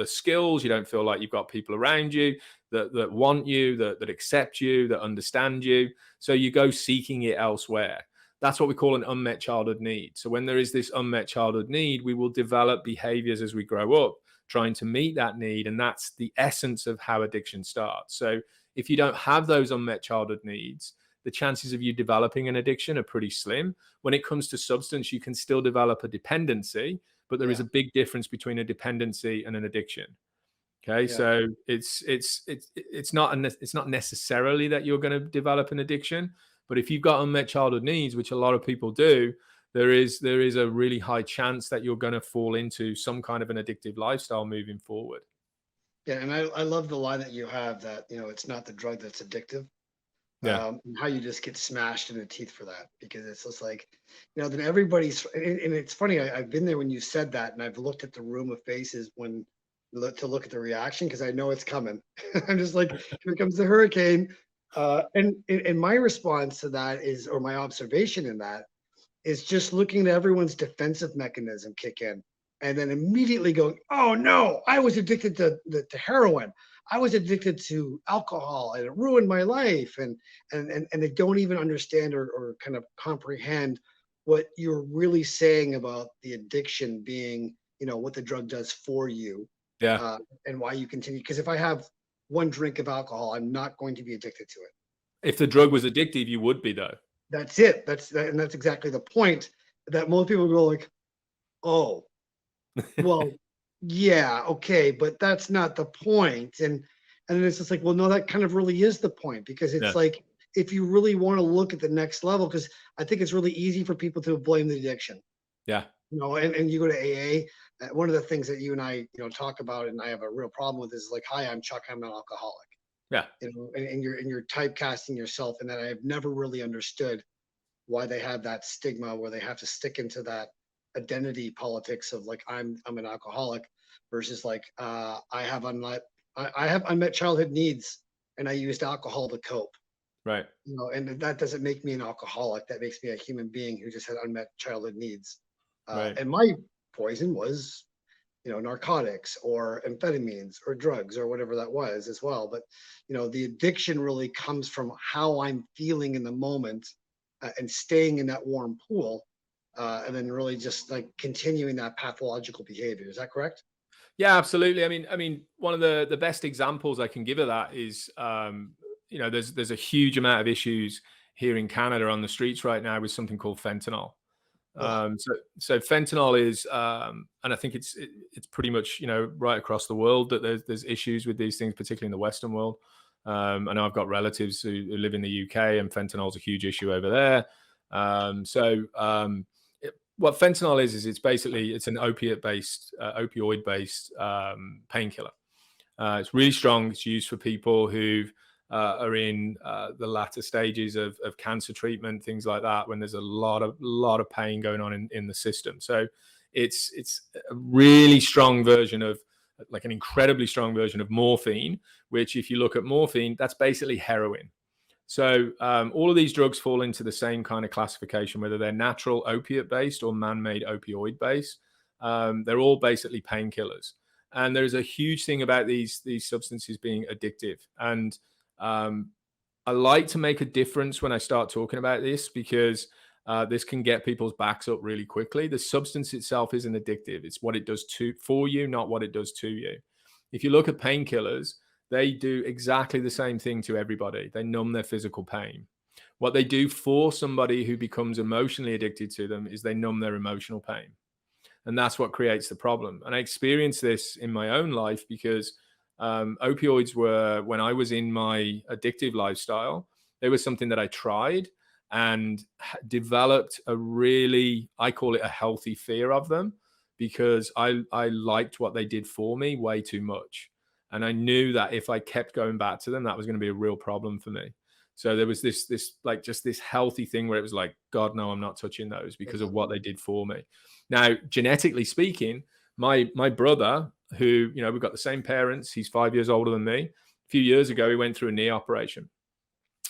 Speaker 3: skills. You don't feel like you've got people around you that want you, that accept you, that understand you. So you go seeking it elsewhere. That's what we call an unmet childhood need. So when there is this unmet childhood need, we will develop behaviors as we grow up trying to meet that need. And that's the essence of how addiction starts. So if you don't have those unmet childhood needs, the chances of you developing an addiction are pretty slim. When it comes to substance, you can still develop a dependency, but there is a big difference between a dependency and an addiction. Okay, so it's not necessarily that you're going to develop an addiction, but if you've got unmet childhood needs, which a lot of people do, there is a really high chance that you're going to fall into some kind of an addictive lifestyle moving forward.
Speaker 2: Yeah, and I love the line that you have that, it's not the drug that's addictive.
Speaker 3: Yeah.
Speaker 2: And how you just get smashed in the teeth for that, because it's just like, then everybody's, and it's funny, I've been there when you said that, and I've looked at the room of faces to look at the reaction, because I know it's coming. I'm just like, here comes the hurricane. And my response to that is, or my observation in that, is just looking at everyone's defensive mechanism kick in, and then immediately going, oh no, I was addicted to heroin. I was addicted to alcohol and it ruined my life. And they don't even understand or kind of comprehend what you're really saying about the addiction being, what the drug does for you.
Speaker 3: Yeah.
Speaker 2: And why you continue. Because if I have one drink of alcohol, I'm not going to be addicted to it.
Speaker 3: If the drug was addictive, you would be, though.
Speaker 2: That's it. And that's exactly the point, that most people go like, oh, well, yeah, okay, but that's not the point. And it's just like, well, no, that kind of really is the point, because it's like, if you really want to look at the next level, because I think it's really easy for people to blame the addiction.
Speaker 3: Yeah.
Speaker 2: And you go to AA, one of the things that you and I, talk about, and I have a real problem with, is like, hi, I'm Chuck, I'm an alcoholic.
Speaker 3: Yeah.
Speaker 2: And you're typecasting yourself, and that I've never really understood why they have that stigma where they have to stick into that identity politics of like, I'm an alcoholic, versus like, I have unmet childhood needs, and I used alcohol to cope.
Speaker 3: Right.
Speaker 2: And that doesn't make me an alcoholic. That makes me a human being who just had unmet childhood needs.
Speaker 3: Right.
Speaker 2: And my poison was, narcotics or amphetamines or drugs or whatever that was as well. But, the addiction really comes from how I'm feeling in the moment, and staying in that warm pool, and then really just like continuing that pathological behavior. Is that correct?
Speaker 3: Yeah, absolutely. I mean, one of the best examples I can give of that is, there's a huge amount of issues here in Canada on the streets right now with something called fentanyl.
Speaker 2: Oh,
Speaker 3: So fentanyl is, and I think it's pretty much, right across the world that there's issues with these things, particularly in the Western world. I know I've got relatives who live in the UK, and fentanyl is a huge issue over there. What fentanyl is it's an opioid-based painkiller. It's really strong. It's used for people who are in the latter stages of cancer treatment, things like that, when there's a lot of pain going on in the system. So it's a really strong version of, like, an incredibly strong version of morphine, which, if you look at morphine, that's basically heroin. So all of these drugs fall into the same kind of classification, whether they're natural opiate-based or man-made opioid-based. They're all basically painkillers. And there's a huge thing about these substances being addictive. And I like to make a difference when I start talking about this, because this can get people's backs up really quickly. The substance itself isn't addictive. It's what it does for you, not what it does to you. If you look at painkillers, they do exactly the same thing to everybody. They numb their physical pain. What they do for somebody who becomes emotionally addicted to them is they numb their emotional pain. And that's what creates the problem. And I experienced this in my own life because opioids were, when I was in my addictive lifestyle, they were something that I tried and developed a really, I call it a healthy fear of them, because I liked what they did for me way too much. And I knew that if I kept going back to them, that was going to be a real problem for me. So there was this like, just this healthy thing where it was like, God, no, I'm not touching those because of what they did for me. Now, genetically speaking, my brother, who, we've got the same parents, he's 5 years older than me. A few years ago, he went through a knee operation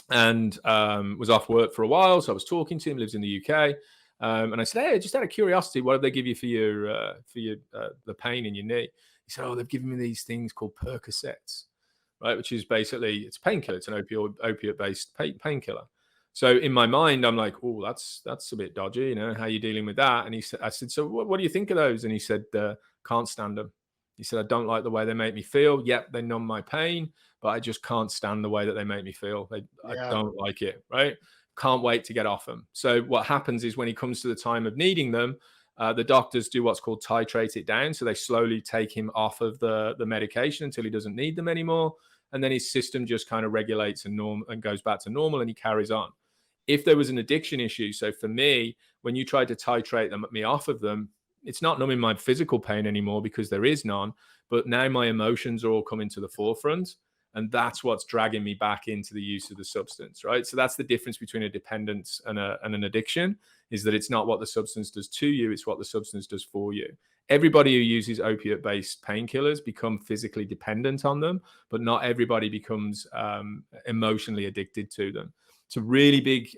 Speaker 3: and was off work for a while. So I was talking to him, lives in the UK. And I said, hey, just out of curiosity, what did they give you for the pain in your knee? He said, oh, they've given me these things called Percocets, right? Which is basically, it's a painkiller. It's an opiate-based painkiller. So in my mind, I'm like, oh, that's a bit dodgy. How are you dealing with that? And I said, so what do you think of those? And he said, can't stand them. He said, I don't like the way they make me feel. Yep, they numb my pain, but I just can't stand the way that they make me feel. I don't like it, right? Can't wait to get off them. So what happens is, when he comes to the time of needing them, the doctors do what's called titrate it down. So they slowly take him off of the medication until he doesn't need them anymore. And then his system just kind of regulates and goes back to normal, and he carries on. If there was an addiction issue, so for me, when you tried to titrate me off of them, it's not numbing my physical pain anymore because there is none, but now my emotions are all coming to the forefront. And that's what's dragging me back into the use of the substance, right? So that's the difference between a dependence and an addiction, is that it's not what the substance does to you, it's what the substance does for you. Everybody who uses opiate-based painkillers become physically dependent on them, but not everybody becomes emotionally addicted to them. It's a really big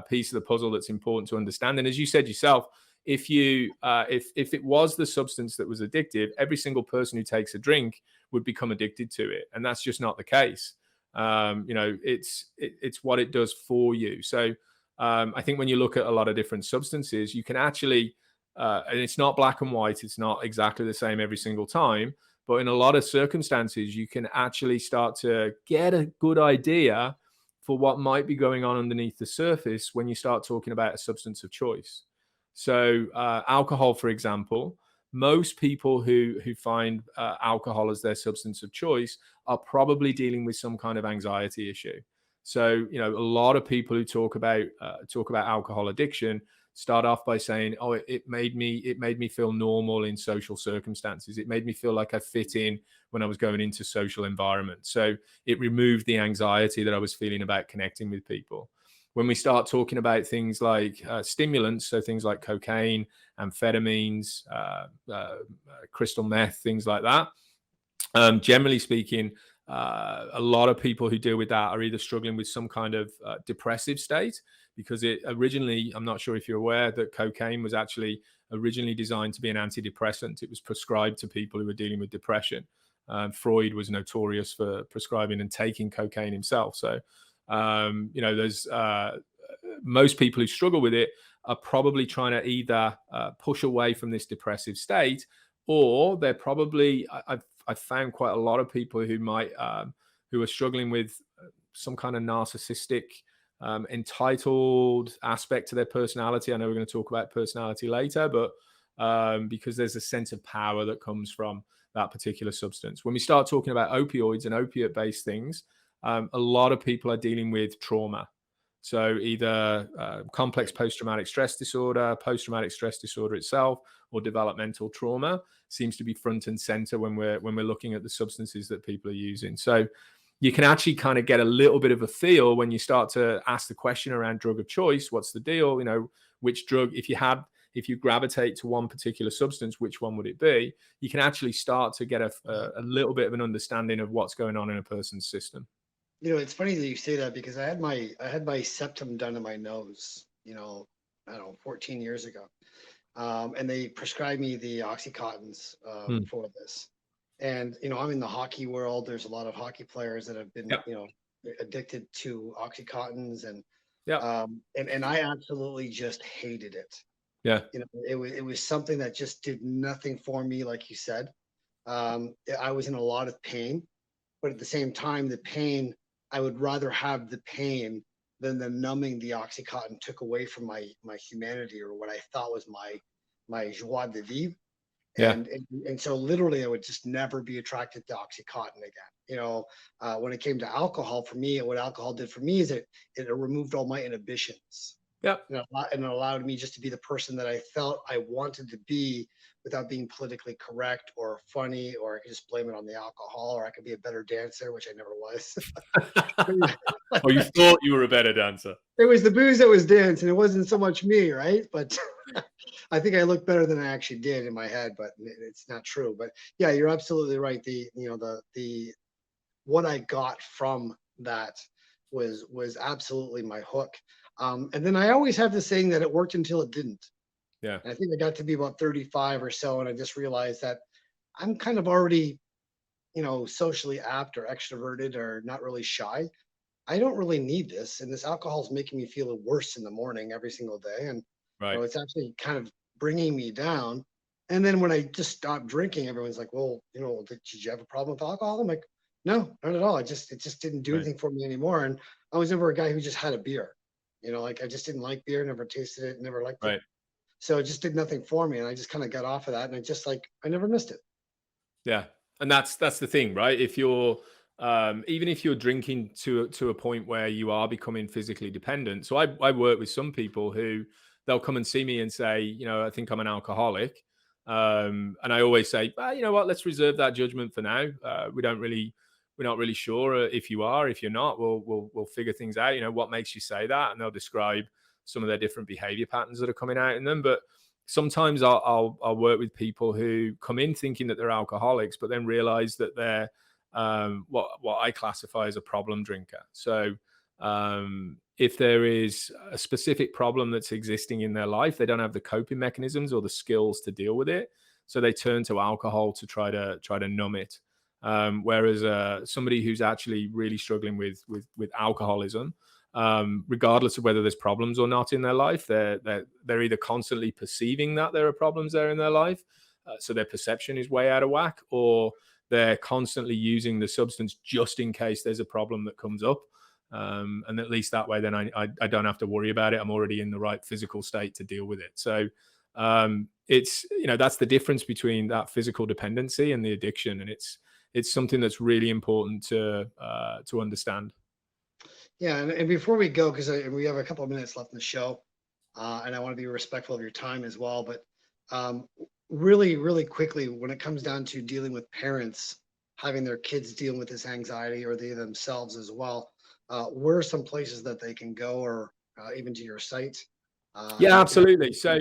Speaker 3: piece of the puzzle that's important to understand. And as you said yourself, if it was the substance that was addictive, every single person who takes a drink would become addicted to it, and that's just not the case. It's what it does for you. So I think when you look at a lot of different substances, you can actually, and it's not black and white, it's not exactly the same every single time, but in a lot of circumstances, you can actually start to get a good idea for what might be going on underneath the surface when you start talking about a substance of choice. So alcohol, for example, most people who find alcohol as their substance of choice are probably dealing with some kind of anxiety issue. So, a lot of people who talk about alcohol addiction start off by saying, oh, it made me feel normal in social circumstances. It made me feel like I fit in when I was going into social environments. So it removed the anxiety that I was feeling about connecting with people. When we start talking about things like stimulants, so things like cocaine, amphetamines, crystal meth, things like that, generally speaking, a lot of people who deal with that are either struggling with some kind of depressive state, because it originally, I'm not sure if you're aware, that cocaine was actually originally designed to be an antidepressant. It was prescribed to people who were dealing with depression. Freud was notorious for prescribing and taking cocaine himself. So there's most people who struggle with it are probably trying to either push away from this depressive state, or they're probably, I've found quite a lot of people who might who are struggling with some kind of narcissistic entitled aspect to their personality. I know we're going to talk about personality later, but because there's a sense of power that comes from that particular substance. When we start talking about opioids and opiate-based things, a lot of people are dealing with trauma. So either complex post-traumatic stress disorder, post-traumatic stress disorder itself, or developmental trauma seems to be front and center when we're looking at the substances that people are using. So you can actually kind of get a little bit of a feel when you start to ask the question around drug of choice. What's the deal? You know, which drug, if you gravitate to one particular substance, which one would it be? You can actually start to get a little bit of an understanding of what's going on in a person's system.
Speaker 2: You know, it's funny that you say that, because I had my septum done in my nose, you know, I don't know, 14 years ago. And they prescribed me the Oxycontins for this. And, you know, I'm in the hockey world. There's a lot of hockey players that have been, you know, addicted to Oxycontins, and and I absolutely just hated it.
Speaker 3: Yeah.
Speaker 2: You know, it was something that just did nothing for me, like you said. I was in a lot of pain, but at the same time, the pain, I would rather have the pain than the numbing the Oxycontin took away from my humanity, or what I thought was my joie de vivre. And so literally I would just never be attracted to Oxycontin again. You know, when it came to alcohol, for me, what alcohol did for me is it removed all my inhibitions.
Speaker 3: Yeah.
Speaker 2: And it allowed me just to be the person that I felt I wanted to be, without being politically correct or funny, or I could just blame it on the alcohol, or I could be a better dancer, which I never was.
Speaker 3: Oh, you thought you were a better dancer.
Speaker 2: It was the booze that was dancing. It wasn't so much me, right? But I think I looked better than I actually did in my head, but it's not true. But yeah, you're absolutely right. The what I got from that was absolutely my hook. And then I always have this saying that it worked until it didn't.
Speaker 3: Yeah.
Speaker 2: And I think I got to be about 35 or so, and I just realized that I'm kind of already, you know, socially apt or extroverted or not really shy. I don't really need this, and this alcohol is making me feel worse in the morning every single day, and you know, it's actually kind of bringing me down. And then when I just stopped drinking, everyone's like, "Well, you know, did you have a problem with alcohol?" I'm like, "No, not at all. It just didn't do anything for me anymore." And I was never a guy who just had a beer. You know, like I just didn't like beer, never tasted it, never liked it. So it just did nothing for me, and I just kind of got off of that, and I never missed it.
Speaker 3: Yeah, and that's the thing, right? If you're even if you're drinking to a point where you are becoming physically dependent. So I work with some people who they'll come and see me and say, you know, I think I'm an alcoholic, and I always say, well, you know what, let's reserve that judgment for now. We're not really sure if you are. If you're not, we'll figure things out. You know, what makes you say that, and they'll describe some of their different behavior patterns that are coming out in them. But sometimes I'll work with people who come in thinking that they're alcoholics, but then realize that they're what I classify as a problem drinker. So if there is a specific problem that's existing in their life, they don't have the coping mechanisms or the skills to deal with it, so they turn to alcohol to try to numb it. Whereas somebody who's actually really struggling with alcoholism, regardless of whether there's problems or not in their life, they're either constantly perceiving that there are problems there in their life, so their perception is way out of whack, or they're constantly using the substance just in case there's a problem that comes up. And at least that way, then I don't have to worry about it. I'm already in the right physical state to deal with it. So it's, you know, that's the difference between that physical dependency and the addiction. And it's something that's really important to understand.
Speaker 2: Yeah, and before we go, because we have a couple of minutes left in the show, and I want to be respectful of your time as well, but really, really quickly, when it comes down to dealing with parents having their kids dealing with this anxiety, or they themselves as well, where are some places that they can go, or even to your site?
Speaker 3: Yeah, absolutely. So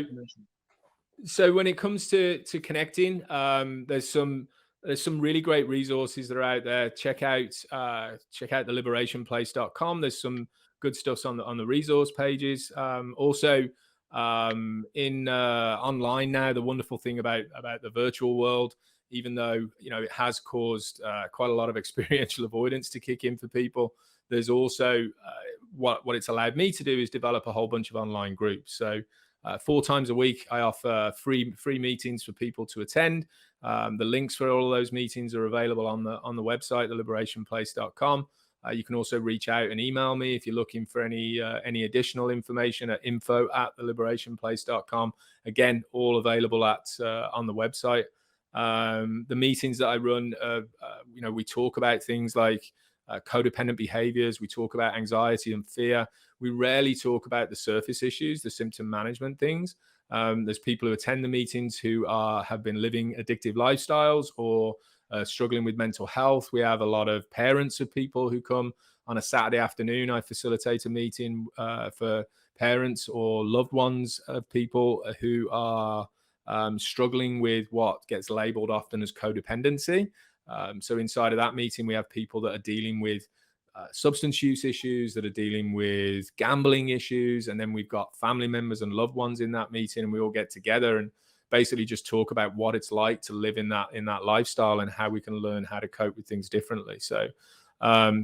Speaker 3: when it comes to connecting, there's some really great resources that are out there. Check out theliberationplace.com. There's some good stuff on the resource pages. Also in online now, the wonderful thing about the virtual world, even though, you know, it has caused quite a lot of experiential avoidance to kick in for people, there's also what it's allowed me to do is develop a whole bunch of online groups. So 4 times a week, I offer free meetings for people to attend. The links for all of those meetings are available on the website, theliberationplace.com. You can also reach out and email me if you're looking for any additional information at info@theliberationplace.com. Again, all available on the website. The meetings that I run, we talk about things like codependent behaviors. We talk about anxiety and fear. We rarely talk about the surface issues, the symptom management things. There's people who attend the meetings who have been living addictive lifestyles or struggling with mental health. We have a lot of parents of people who come on a Saturday afternoon. I facilitate a meeting for parents or loved ones of people who are struggling with what gets labeled often as codependency. So inside of that meeting, we have people that are dealing with substance use issues, that are dealing with gambling issues. And then we've got family members and loved ones in that meeting, and we all get together and basically just talk about what it's like to live in that lifestyle and how we can learn how to cope with things differently. So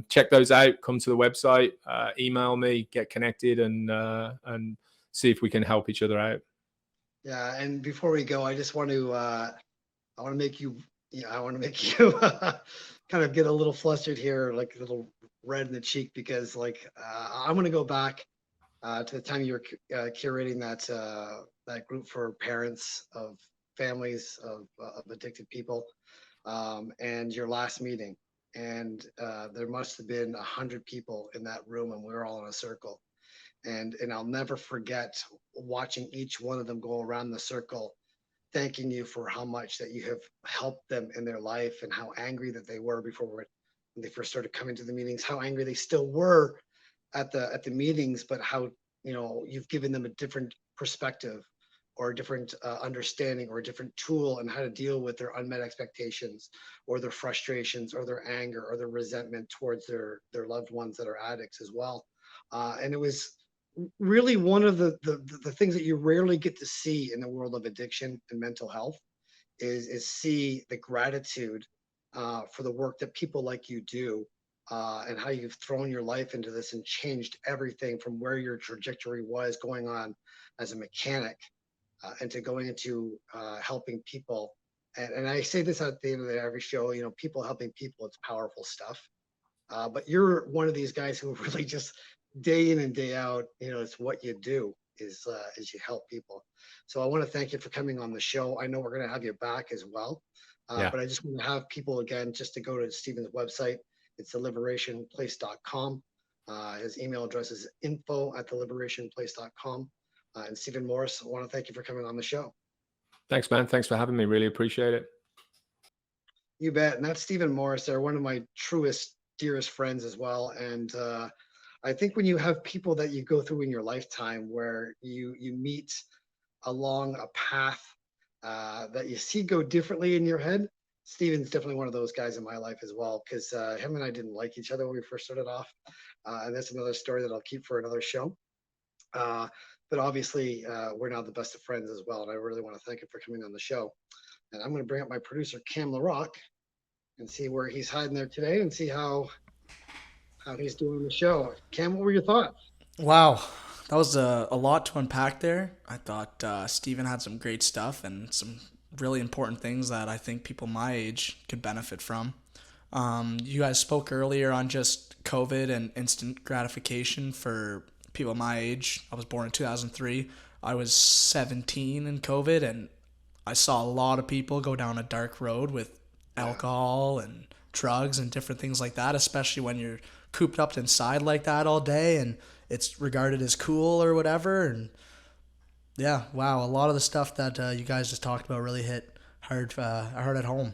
Speaker 3: check those out, come to the website, email me, get connected, and see if we can help each other out.
Speaker 2: Yeah. And before we go, I just want to, I want to make you kind of get a little flustered here, like a little red in the cheek, because I'm going to go back to the time you were curating that group for parents of families of addicted people, and your last meeting. And there must have been 100 people in that room, and we were all in a circle. And I'll never forget watching each one of them go around the circle, thanking you for how much that you have helped them in their life, and how angry that they were before when they first started coming to the meetings, how angry they still were at the meetings, but how you've given them a different perspective or a different understanding or a different tool on how to deal with their unmet expectations or their frustrations or their anger or their resentment towards their loved ones that are addicts as well. And it was really one of the things that you rarely get to see in the world of addiction and mental health is see the gratitude for the work that people like you do, and how you've thrown your life into this and changed everything from where your trajectory was going on as a mechanic, and to going into helping people. And I say this at the end of every show, people helping people, it's powerful stuff. But you're one of these guys who really just day in and day out, it's what you do is you help people. So I want to thank you for coming on the show. I know we're going to have you back as well. But I just want to have people again, just to go to Steven's website. It's theliberationplace.com. His email address is info@theliberationplace.com. And Steven Morris, I want to thank you for coming on the show.
Speaker 3: Thanks, man. Thanks for having me. Really appreciate it.
Speaker 2: You bet. And that's Steven Morris. They're one of my truest, dearest friends as well. And I think when you have people that you go through in your lifetime where you meet along a path that you see go differently in your head, Steven's definitely one of those guys in my life as well, because him and I didn't like each other when we first started off. And that's another story that I'll keep for another show. But obviously, we're now the best of friends as well. And I really want to thank him for coming on the show. And I'm going to bring up my producer, Cam LaRock, and see where he's hiding there today and see how he's doing the show. Cam, what were your thoughts?
Speaker 1: Wow, that was a lot to unpack there. I thought Steven had some great stuff and some really important things that I think people my age could benefit from. You guys spoke earlier on just COVID and instant gratification for people my age. I was born in 2003. I was 17 in COVID, and I saw a lot of people go down a dark road with alcohol and drugs and different things like that, especially when you're cooped up inside like that all day and it's regarded as cool or whatever. And yeah, wow, a lot of the stuff that you guys just talked about really hit hard at home.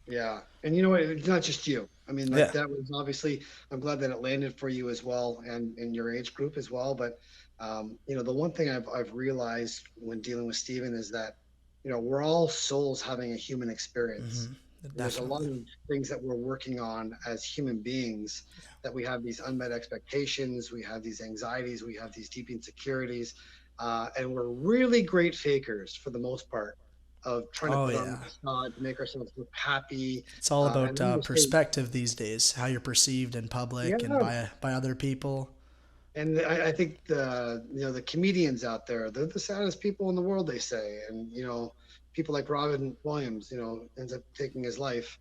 Speaker 2: Yeah. And you know what? It's not just you. I mean, that was obviously, I'm glad that it landed for you as well, and in your age group as well. But, the one thing I've realized when dealing with Steven is that, we're all souls having a human experience.
Speaker 1: Mm-hmm.
Speaker 2: There's a lot of things that we're working on as human beings, that we have these unmet expectations, we have these anxieties, we have these deep insecurities, and we're really great fakers for the most part of trying to put on a facade to make ourselves look happy.
Speaker 1: It's all about perspective these days, how you're perceived in public and by other people.
Speaker 2: And I think the comedians out there, they're the saddest people in the world, they say. And people like Robin Williams, ends up taking his life,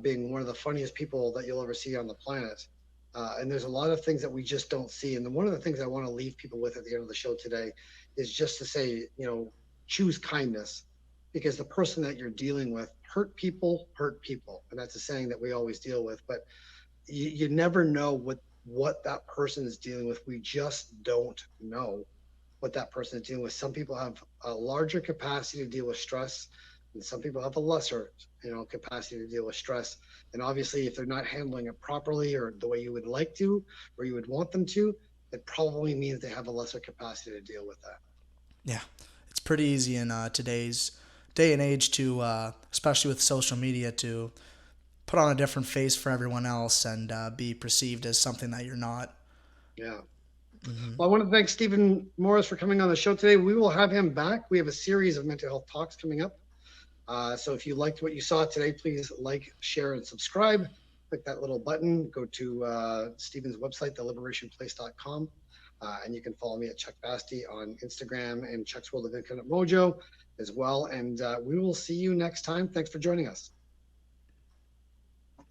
Speaker 2: being one of the funniest people that you'll ever see on the planet. And there's a lot of things that we just don't see. And one of the things I want to leave people with at the end of the show today is just to say, choose kindness, because the person that you're dealing with, hurt people. And that's a saying that we always deal with, but you never know what that person is dealing with. We just don't know what that person is dealing with. Some people have a larger capacity to deal with stress, and some people have a lesser, capacity to deal with stress. And obviously, if they're not handling it properly or the way you would like to, or you would want them to, it probably means they have a lesser capacity to deal with that.
Speaker 1: Yeah, it's pretty easy in today's day and age to, especially with social media, to put on a different face for everyone else and be perceived as something that you're not.
Speaker 2: Yeah. Well, I want to thank Steven Morris for coming on the show today. We will have him back. We have a series of mental health talks coming up. So if you liked what you saw today, please like, share, and subscribe. Click that little button. Go to Steven's website, theliberationplace.com. And you can follow me at Chuck Bastie on Instagram and Chuck's World of Infinite Mojo as well. And we will see you next time. Thanks for joining us.